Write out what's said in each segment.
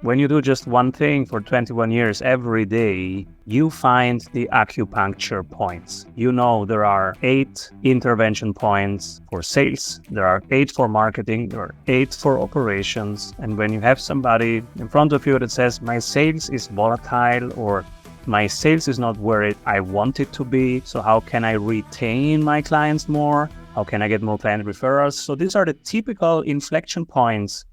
When you do just one thing for 21 years every day, you find the acupuncture points. You know there are 8 intervention points for sales, there are 8 for marketing, there are 8 for operations. And when you have somebody in front of you that says, my sales is volatile, or my sales is not where I want it to be, so how can I retain my clients more? How can I get more client referrals? So these are the typical inflection points.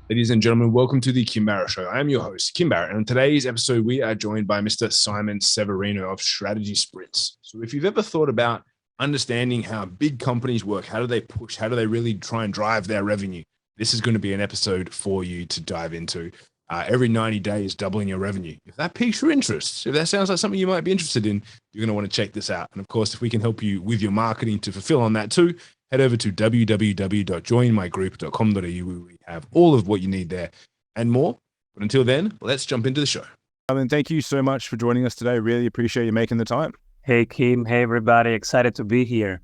Ladies and gentlemen, welcome to the Kim Barrett Show. I am your host, Kim Barrett, and on today's episode, we are joined by Mr. Simon Severino of Strategy Sprints. So if you've ever thought about understanding how big companies work, how do they push, how do they really try and drive their revenue, this is going to be an episode for you to dive into. Every 90 days, doubling your revenue. If that piques your interest, if that sounds like something you might be interested in, you're going to want to check this out. And of course, if we can help you with your marketing to fulfill on that too, head over to www.joinmygroup.com.au. We have all of what you need there and more. But until then, let's jump into the show. Simon, thank you so much for joining us today. Really appreciate you making the time. Hey, Kim. Hey, everybody. Excited to be here.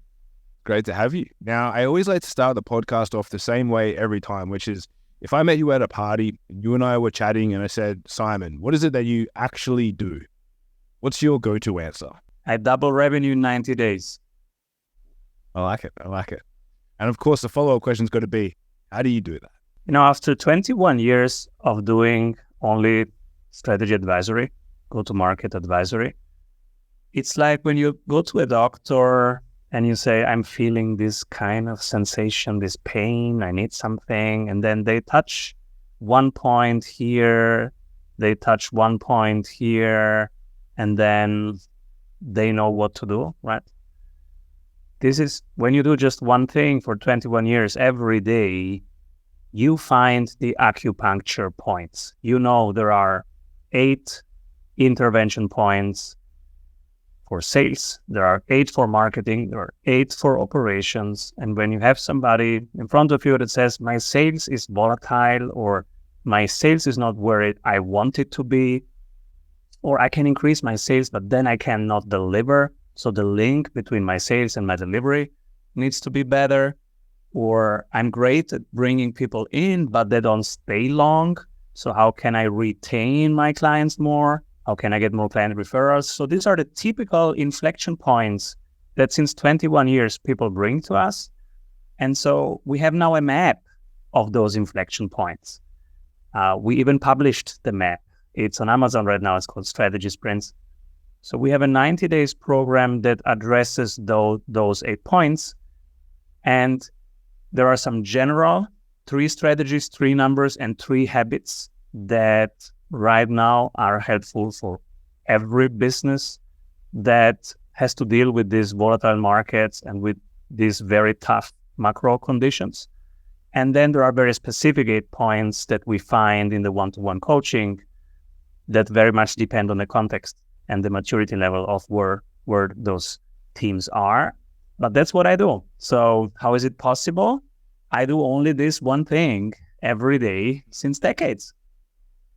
Great to have you. Now, I always like to start the podcast off the same way every time, which is if I met you at a party, you and I were chatting and I said, Simon, what is it that you actually do? What's your go-to answer? I double revenue in 90 days. I like it. And of course, the follow-up question is going to be, how do you do that? You know, after 21 years of doing only strategy advisory, go-to-market advisory, it's like when you go to a doctor and you say, I'm feeling this kind of sensation, this pain, I need something. And then they touch one point here, they touch one point here, and then they know what to do, right? This is when you do just one thing for 21 years every day, you find the acupuncture points. You know there are 8 intervention points for sales, there are 8 for marketing, there are 8 for operations. And when you have somebody in front of you that says, my sales is volatile, or my sales is not where I want it to be, or I can increase my sales, but then I cannot deliver. So the link between my sales and my delivery needs to be better. Or I'm great at bringing people in, but they don't stay long. So how can I retain my clients more? How can I get more client referrals? So these are the typical inflection points that since 21 years people bring to us. And so we have now a map of those inflection points. We even published the map. It's on Amazon right now. It's called Strategy Sprints. So we have a 90 days program that addresses those 8 points. And there are some general 3 strategies, 3 numbers, and 3 habits that right now are helpful for every business that has to deal with these volatile markets and with these very tough macro conditions. And then there are very specific 8 points that we find in the one-to-one coaching that very much depend on the context and the maturity level of where those teams are. But that's what I do. So how is it possible? I do only this one thing every day since decades.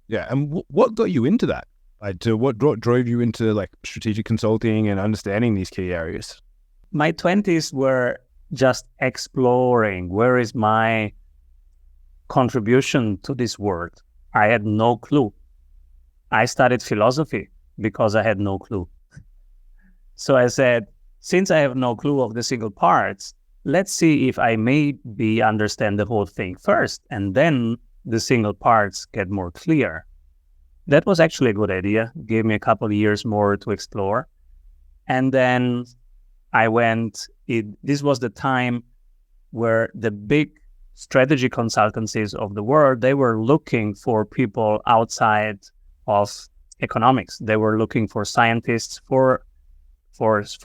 Yeah. And what got you into that? What drove you into strategic consulting and understanding these key areas? My 20s were just exploring where is my contribution to this world. I had no clue. I studied philosophy because I had no clue. So I said, since I have no clue of the single parts, let's see if I maybe understand the whole thing first, and then the single parts get more clear. That was actually a good idea. It gave me a couple of years more to explore. And then I this was the time where the big strategy consultancies of the world, they were looking for people outside of economics. They were looking for scientists, for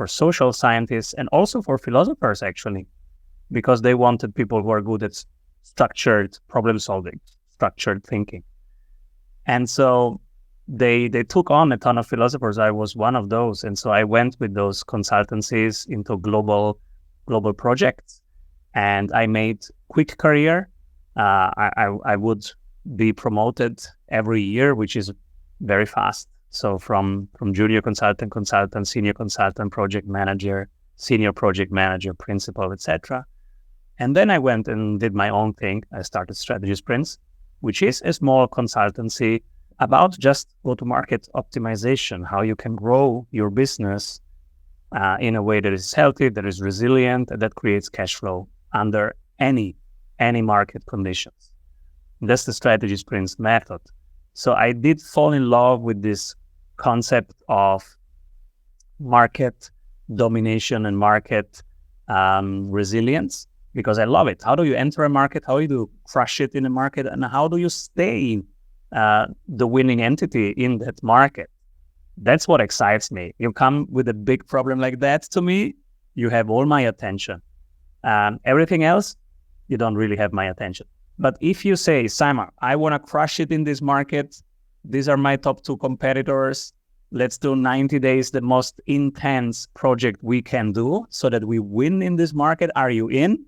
social scientists, and also for philosophers, actually, because they wanted people who are good at structured problem solving, structured thinking. And so they took on a ton of philosophers. I was one of those. And so I went with those consultancies into global projects, and I made quick career. I would be promoted every year, which is very fast. So from junior consultant, senior consultant, project manager, senior project manager, principal, etc. And then I went and did my own thing. I started Strategy Sprints, which is a small consultancy about just go-to-market optimization, how you can grow your business in a way that is healthy, that is resilient, that creates cash flow under any market conditions. That's the Strategy Sprints method. So I did fall in love with this concept of market domination and market resilience, because I love it. How do you enter a market? How do you crush it in a market? And how do you stay the winning entity in that market? That's what excites me. You come with a big problem like that to me, you have all my attention. Everything else, you don't really have my attention. But if you say, Simon, I want to crush it in this market, these are my top 2 competitors, let's do 90 days, the most intense project we can do so that we win in this market. Are you in?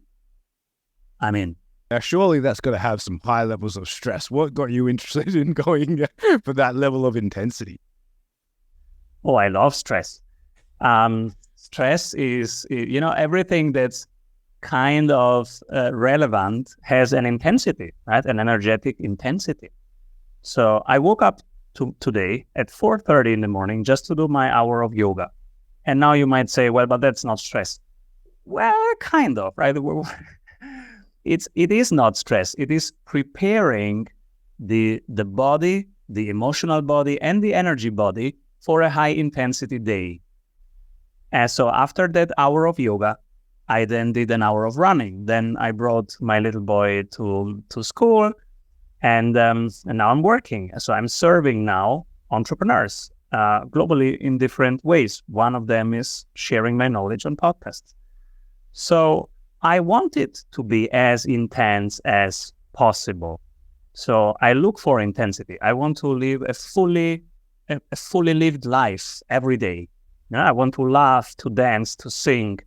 I'm in. Now, surely that's got to have some high levels of stress. What got you interested in going for that level of intensity? Oh, I love stress. Stress is, everything that's kind of relevant has an intensity, right? An energetic intensity. So I woke up today at 4:30 in the morning just to do my hour of yoga. And now you might say, well, but that's not stress. Well, kind of, right? It is not stress. It is preparing the body, the emotional body, and the energy body for a high intensity day. And so after that hour of yoga, I then did an hour of running. Then I brought my little boy to school, and now I'm working. So I'm serving now entrepreneurs globally in different ways. One of them is sharing my knowledge on podcasts. So I want it to be as intense as possible. So I look for intensity. I want to live a fully lived life every day. I want to laugh, to dance, to sing,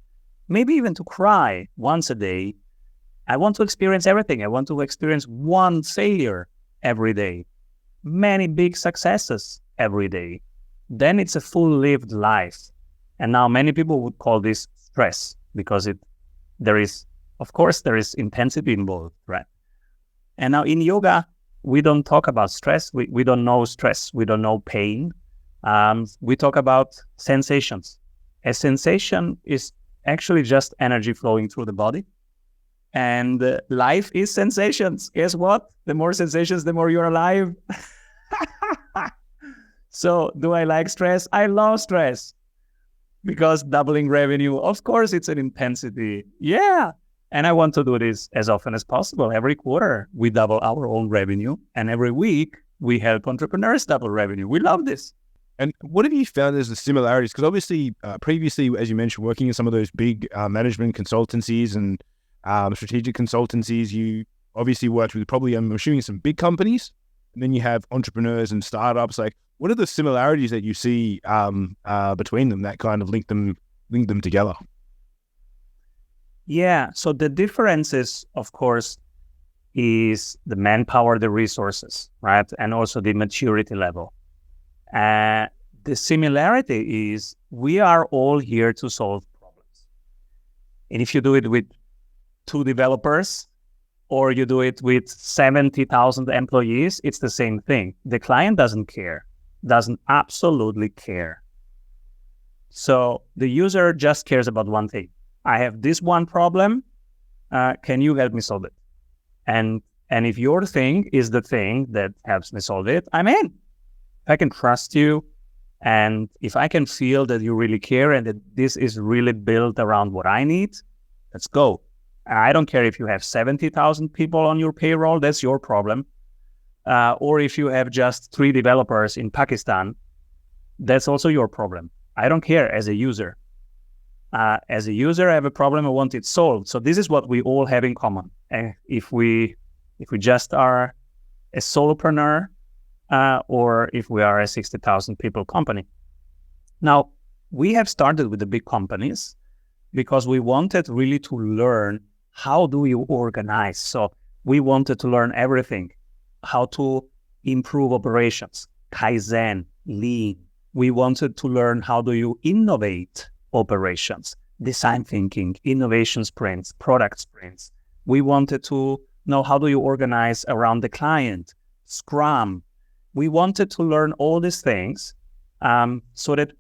maybe even to cry once a day. I want to experience everything. I want to experience one failure every day, many big successes every day. Then it's a full lived life. And now many people would call this stress because there is intensity involved, right? And now in yoga, we don't talk about stress. We don't know stress. We don't know pain. We talk about sensations. A sensation is actually just energy flowing through the body. And life is sensations. Guess what? The more sensations, the more you're alive. So do I like stress? I love stress. Because doubling revenue, of course, it's an intensity. Yeah. And I want to do this as often as possible. Every quarter, we double our own revenue. And every week, we help entrepreneurs double revenue. We love this. And what have you found as the similarities? Because obviously, previously, as you mentioned, working in some of those big management consultancies and strategic consultancies, you obviously worked with probably, I'm assuming, some big companies. And then you have entrepreneurs and startups. Like, what are the similarities that you see between them that kind of link them together? Yeah. So the differences, of course, is the manpower, the resources, right? And also the maturity level. The similarity is we are all here to solve problems. And if you do it with 2 developers or you do it with 70,000 employees, it's the same thing. The client doesn't absolutely care. So the user just cares about one thing. I have this one problem. Can you help me solve it? And if your thing is the thing that helps me solve it, I'm in. If I can trust you, and if I can feel that you really care and that this is really built around what I need, let's go. I don't care if you have 70,000 people on your payroll, that's your problem. Or if you have just 3 developers in Pakistan, that's also your problem. I don't care as a user. As a user, I have a problem, I want it solved. So this is what we all have in common. If we just are a solopreneur, or if we are a 60,000 people company. Now, we have started with the big companies because we wanted really to learn how do you organize. So we wanted to learn everything, how to improve operations, Kaizen, Lean. We wanted to learn how do you innovate operations, design thinking, innovation sprints, product sprints. We wanted to know how do you organize around the client, Scrum. We wanted to learn all these things so that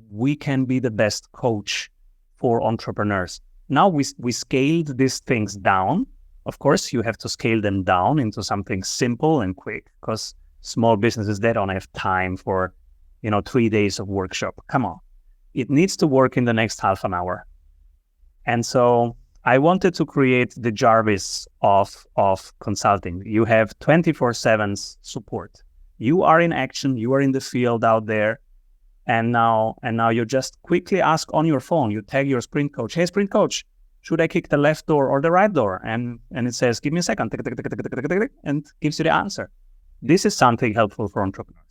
we can be the best coach for entrepreneurs. Now we scaled these things down. Of course, you have to scale them down into something simple and quick, because small businesses, they don't have time for 3 days of workshop. Come on. It needs to work in the next half an hour. And so I wanted to create the Jarvis of consulting. You have 24/7 support. You are in action. You are in the field out there. And now you just quickly ask on your phone. You tag your sprint coach. Hey, sprint coach, should I kick the left door or the right door? And it says, give me a second, and gives you the answer. This is something helpful for entrepreneurs.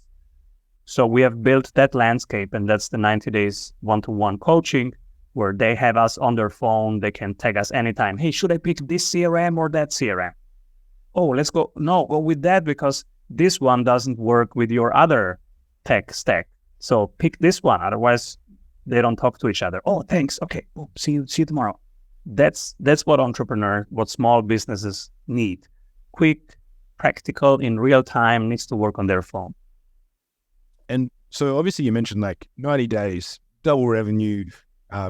So we have built that landscape, and that's the 90 days one-to-one coaching, where they have us on their phone. They can tag us anytime. Hey, should I pick this CRM or that CRM? Oh, let's go. No, go with that because this one doesn't work with your other tech stack. So pick this one. Otherwise, they don't talk to each other. Oh, thanks. Okay. Oh, see you tomorrow. That's what small businesses need. Quick, practical, in real time, needs to work on their phone. And so obviously you mentioned like 90 days, double revenue,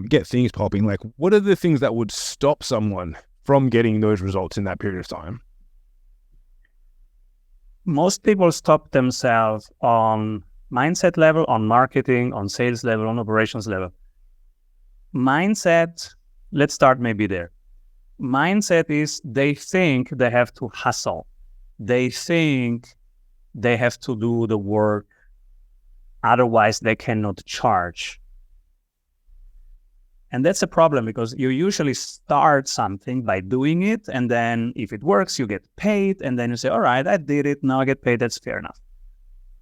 get things popping. Like, what are the things that would stop someone from getting those results in that period of time? Most people stop themselves on mindset level, on marketing, on sales level, on operations level. Mindset, let's start maybe there. Mindset is they think they have to hustle. They think they have to do the work. Otherwise, they cannot charge. And that's a problem because you usually start something by doing it. And then if it works, you get paid. And then you say, all right, I did it. Now I get paid. That's fair enough.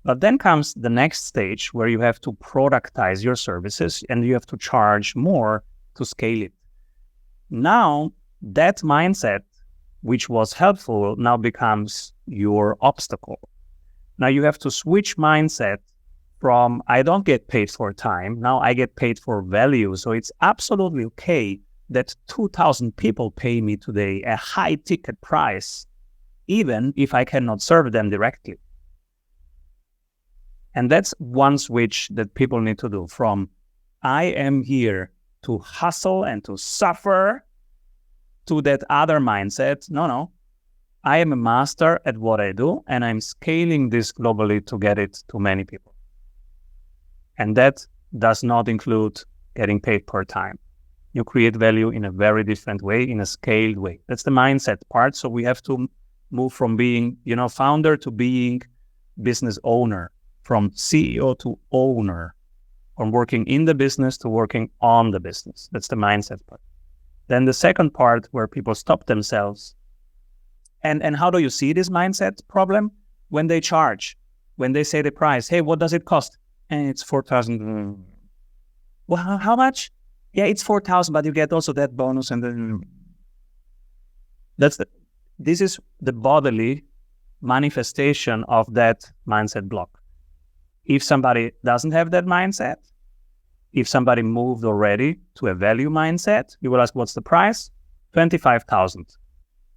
But then comes the next stage where you have to productize your services and you have to charge more to scale it. Now, that mindset, which was helpful, now becomes your obstacle. Now you have to switch mindset from I don't get paid for time, now I get paid for value. So it's absolutely okay that 2,000 people pay me today a high ticket price, even if I cannot serve them directly. And that's one switch that people need to do from I am here to hustle and to suffer to that other mindset. No, I am a master at what I do and I'm scaling this globally to get it to many people. And that does not include getting paid per time. You create value in a very different way, in a scaled way. That's the mindset part. So we have to move from being, founder to being business owner, from CEO to owner, from working in the business to working on the business. That's the mindset part. Then the second part where people stop themselves. And how do you see this mindset problem? When they charge, when they say the price, hey, what does it cost? And it's 4,000. Well, how much? Yeah, it's 4,000, but you get also that bonus. And then this is the bodily manifestation of that mindset block. If somebody doesn't have that mindset, if somebody moved already to a value mindset, you will ask, what's the price? 25,000.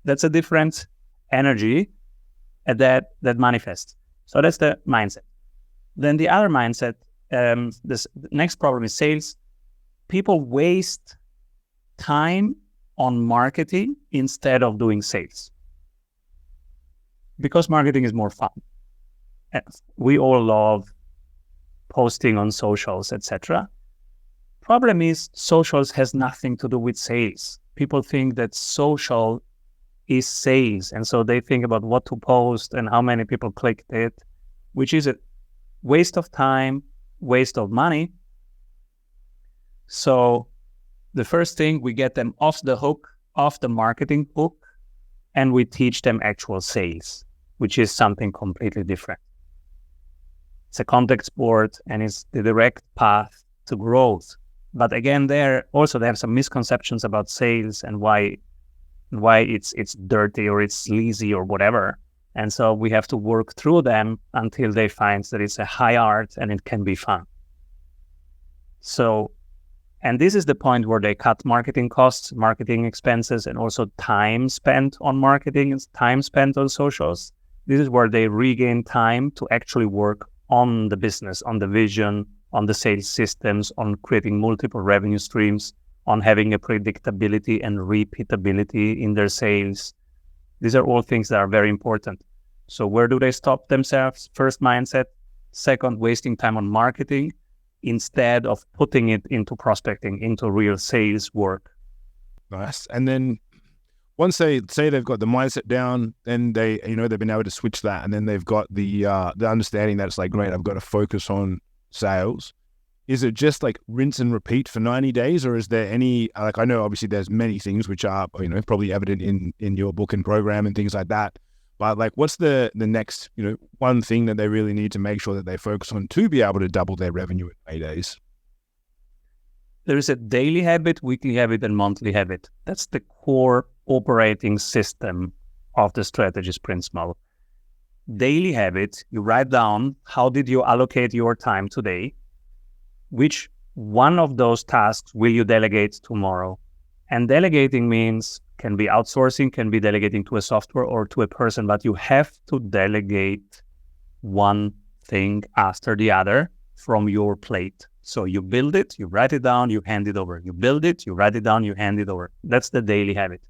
That's a different energy that manifests. So that's the mindset. Then the other mindset, the next problem is sales. People waste time on marketing instead of doing sales. Because marketing is more fun. We all love posting on socials, etc. Problem is socials has nothing to do with sales. People think that social is sales. And so they think about what to post and how many people clicked it, which is a waste of time, waste of money. So the first thing, we get them off the hook, off the marketing hook, and we teach them actual sales, which is something completely different. It's a contact sport and it's the direct path to growth. But again, they have some misconceptions about sales and why it's dirty or it's sleazy or whatever. And so we have to work through them until they find that it's a high art and it can be fun. So, and this is the point where they cut marketing costs, marketing expenses, and also time spent on marketing and time spent on socials. This is where they regain time to actually work on the business, on the vision, on the sales systems, on creating multiple revenue streams, on having a predictability and repeatability in their sales. These are all things that are very important. So where do they stop themselves? First, mindset. Second, wasting time on marketing instead of putting it into prospecting, into real sales work. Nice. And then once they say they've got the mindset down, then they've been able to switch that, and then they've got the understanding that it's like, great, I've got to focus on sales. Is it just like rinse and repeat for 90 days, or is there any, like, I know obviously there's many things which are, probably evident in your book and program and things like that, but like, what's the next, one thing that they really need to make sure that they focus on to be able to double their revenue in 90 days? There is a daily habit, weekly habit, and monthly habit. That's the core operating system of the strategy sprints model. Daily habit, you write down, how did you allocate your time today? Which one of those tasks will you delegate tomorrow? And delegating means, can be outsourcing, can be delegating to a software or to a person, but you have to delegate one thing after the other from your plate. So you build it, you write it down, you hand it over. You build it, you write it down, you hand it over. That's the daily habit.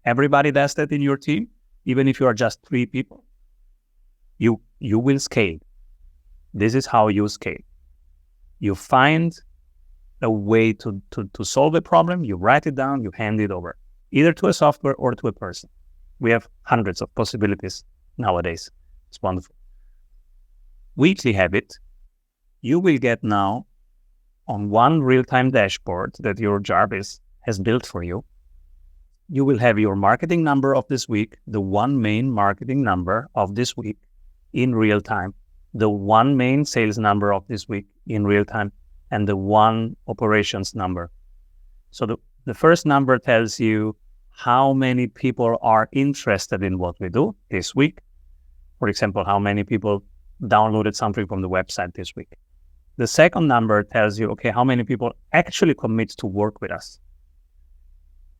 Everybody does that in your team, even if you are just 3 people. You will scale. This is how you scale. You find a way to solve a problem, you write it down, you hand it over, either to a software or to a person. We have hundreds of possibilities nowadays. It's wonderful. Weekly habit, you will get now on one real-time dashboard that your Jarvis has built for you. You will have your marketing number of this week, the one main marketing number of this week in real time, the one main sales number of this week in real time, and the one operations number. So the first number tells you how many people are interested in what we do this week. For example, how many people downloaded something from the website this week. The second number tells you, okay, how many people actually commit to work with us.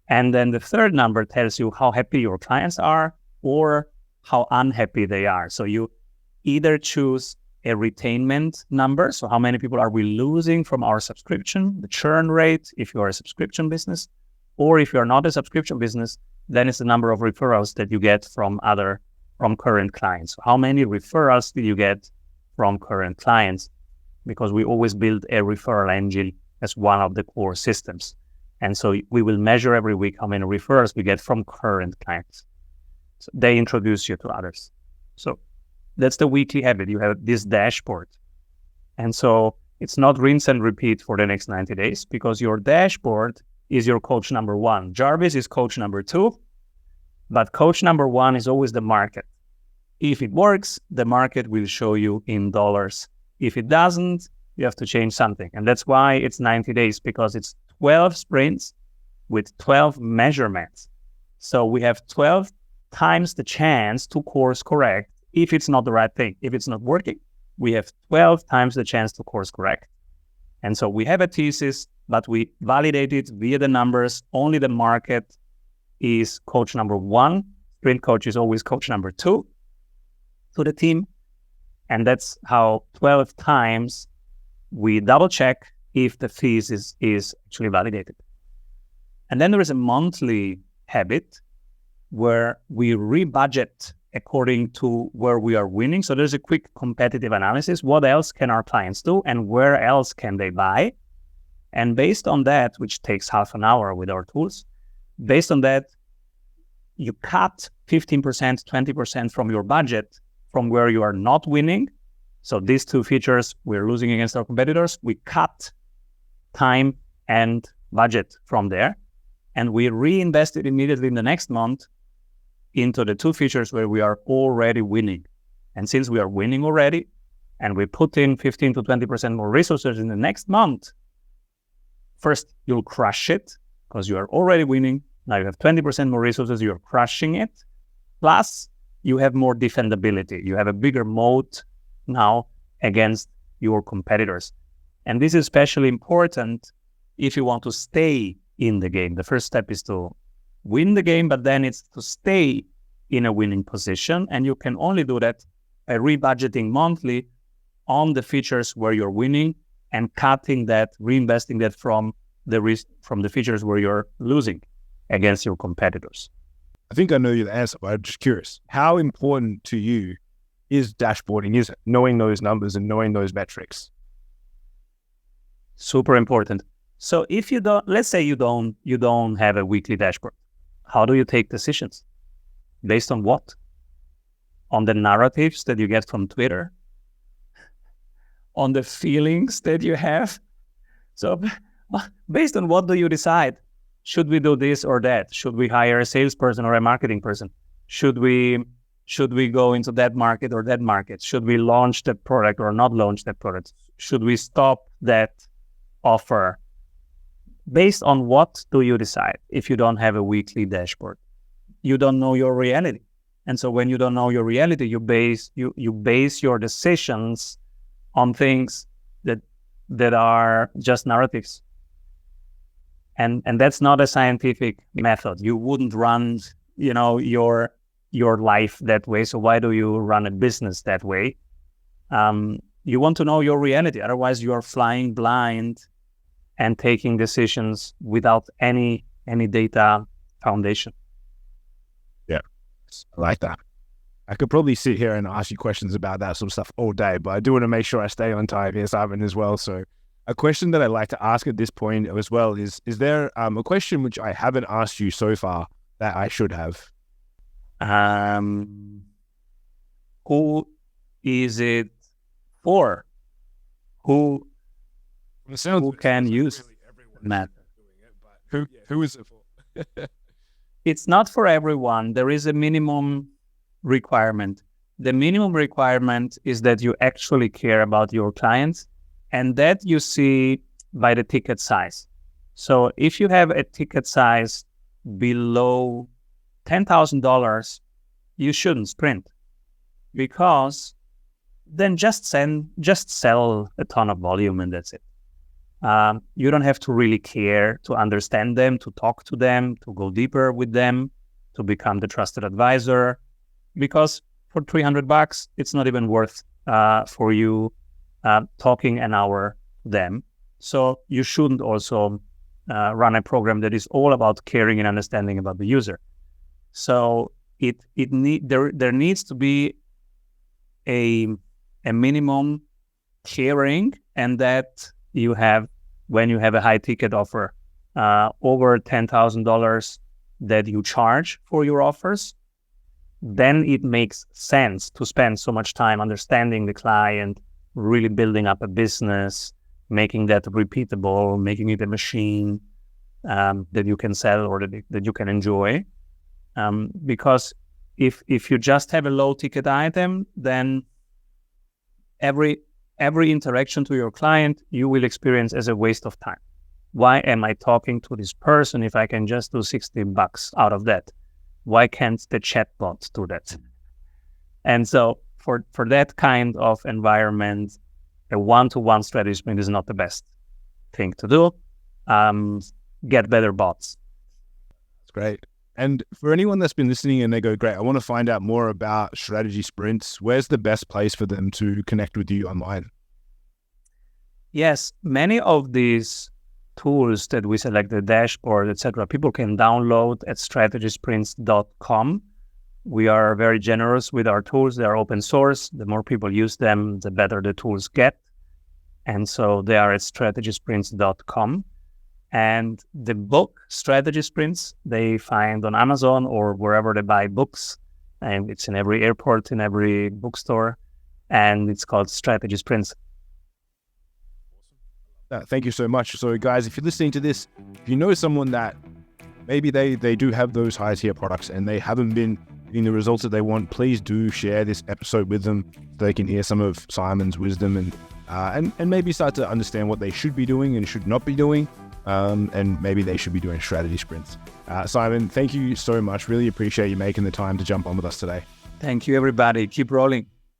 And then the third number tells you how happy your clients are or how unhappy they are. So you either choose a retainment number, so how many people are we losing from our subscription, the churn rate if you are a subscription business, or if you're not a subscription business, then it's the number of referrals that you get from current clients. So how many referrals do you get from current clients? Because we always build a referral engine as one of the core systems. And so we will measure every week how many referrals we get from current clients. So they introduce you to others. So that's the weekly habit. You have this dashboard. And so it's not rinse and repeat for the next 90 days because your dashboard is your coach number 1. Jarvis is coach number 2, but coach number 1 is always the market. If it works, the market will show you in dollars. If it doesn't, you have to change something. And that's why it's 90 days, because it's 12 sprints with 12 measurements. So we have 12 times the chance to course correct if it's not the right thing. If it's not working, we have 12 times the chance to course correct. And so we have a thesis, but we validate it via the numbers. Only the market is coach number 1. Sprint coach is always coach number 2 to the team. And that's how 12 times we double check if the thesis is actually validated. And then there is a monthly habit where we rebudget according to where we are winning. So there's a quick competitive analysis. What else can our clients do and where else can they buy? And based on that, which takes half an hour with our tools, based on that, you cut 15%, 20% from your budget from where you are not winning. So these 2 features, we're losing against our competitors. We cut time and budget from there, and we reinvest it immediately in the next month into the 2 features where we are already winning. And since we are winning already, and we put in 15 to 20% more resources in the next month, first, you'll crush it because you are already winning. Now you have 20% more resources, you're crushing it. Plus, you have more defendability. You have a bigger moat now against your competitors. And this is especially important if you want to stay in the game. The first step is to win the game, but then it's to stay in a winning position. And you can only do that by rebudgeting monthly on the features where you're winning and cutting that, reinvesting that from the features where you're losing against your competitors. I think I know the answer, but I'm just curious. How important to you is dashboarding? Is knowing those numbers and knowing those metrics? Super important. So if you don't, let's say you don't have a weekly dashboard, how do you take decisions? Based on what? On the narratives that you get from Twitter? On the feelings that you have? So based on what do you decide? Should we do this or that? Should we hire a salesperson or a marketing person? Should we go into that market or that market? Should we launch that product or not launch that product? Should we stop that offer? Based on what do you decide if you don't have a weekly dashboard? You don't know your reality. And so when you don't know your reality, you base your decisions on things that are just narratives. And that's not a scientific method. You wouldn't run, your life that way. So why do you run a business that way? You want to know your reality. Otherwise, you are flying blind and taking decisions without any data foundation. Yeah, I like that. I could probably sit here and ask you questions about that sort of stuff all day, but I do want to make sure I stay on time here, Simon, as well. So a question that I like to ask at this point as well is there a question which I haven't asked you so far that I should have? Who is it for? Who can use Matt? Who is it for? It's not for everyone. There is a minimum requirement. The minimum requirement is that you actually care about your clients, and that you see by the ticket size. So if you have a ticket size below $10,000, you shouldn't sprint, because then just sell a ton of volume and that's it. You don't have to really care to understand them, to talk to them, to go deeper with them, to become the trusted advisor, because for $300, it's not even worth for you talking an hour to them. So you shouldn't also run a program that is all about caring and understanding about the user. So there needs to be a minimum caring, and that you have when you have a high ticket offer over $10,000 that you charge for your offers. Then it makes sense to spend so much time understanding the client, really building up a business, making that repeatable, making it a machine that you can sell or that you can enjoy. Because if you just have a low ticket item, then every interaction to your client you will experience as a waste of time. Why am I talking to this person if I can just do $60 out of that? Why can't the chatbot do that? And so for that kind of environment, a one-to-one strategy sprint is not the best thing to do. Get better bots. That's great. And for anyone that's been listening and they go, great, I want to find out more about strategy sprints, where's the best place for them to connect with you online? Yes, many of these tools that we select, the dashboard, etc., people can download at strategysprints.com. We are very generous with our tools. They are open source. The more people use them, the better the tools get. And so they are at strategysprints.com. And the book, Strategy Sprints, they find on Amazon or wherever they buy books. And it's in every airport, in every bookstore. And it's called Strategy Sprints. Thank you so much. So guys, if you're listening to this, if you know someone that maybe they do have those high tier products and they haven't been getting the results that they want, please do share this episode with them so they can hear some of Simon's wisdom and maybe start to understand what they should be doing and should not be doing. And maybe they should be doing strategy sprints. Simon, thank you so much. Really appreciate you making the time to jump on with us today. Thank you, everybody. Keep rolling.